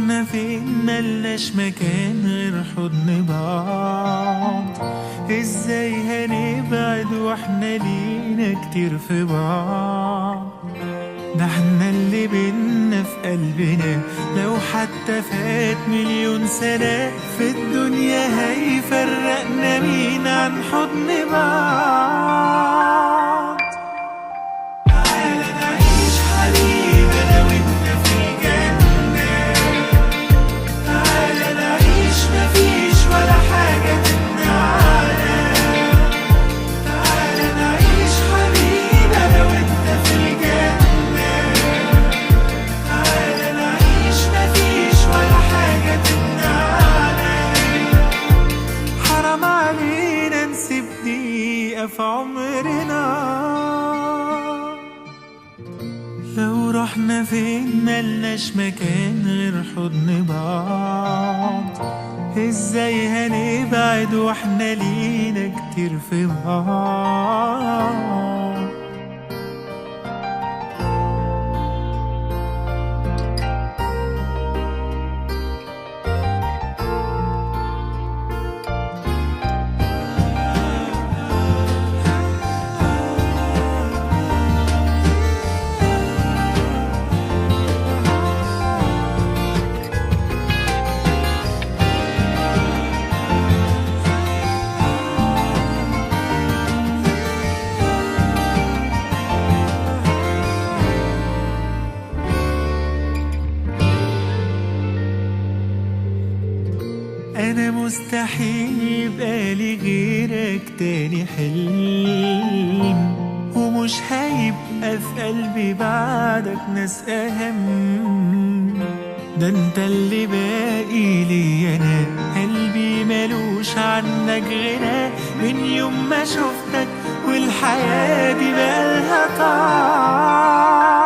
رحنا فين ملناش مكان غير حضن بعض. ازاي هنبعد واحنا لينا كتير في بعض؟ ده احنا اللي بينا في قلبنا لو حتى فات مليون سنة في الدنيا هيفرقنا مين عن حضن بعض. تعالى نعيش حبيبي انا وانت في الجنة، تعالى نعيش مفيش ولا حاجة تمنعنا، تعالى نعيش حبيبي انا وانت في الجنة، تعالى نعيش مفيش ولا حاجة تمنعنا. حرام علينا نسيب دقيقة في عمرنا، لو رحنا فين ملناش مكان غير حضن بعض. ازاي هنبعد واحنا لينا كتير في بعض؟ أنا مستحيل يبقى لي غيرك تاني حلم، ومش هيبقى في قلبي بعدك ناس أهم. ده انت اللي باقي لي أنا، قلبي ملوش عنك غنى من يوم ما شفتك والحياة دي بقالها طعم.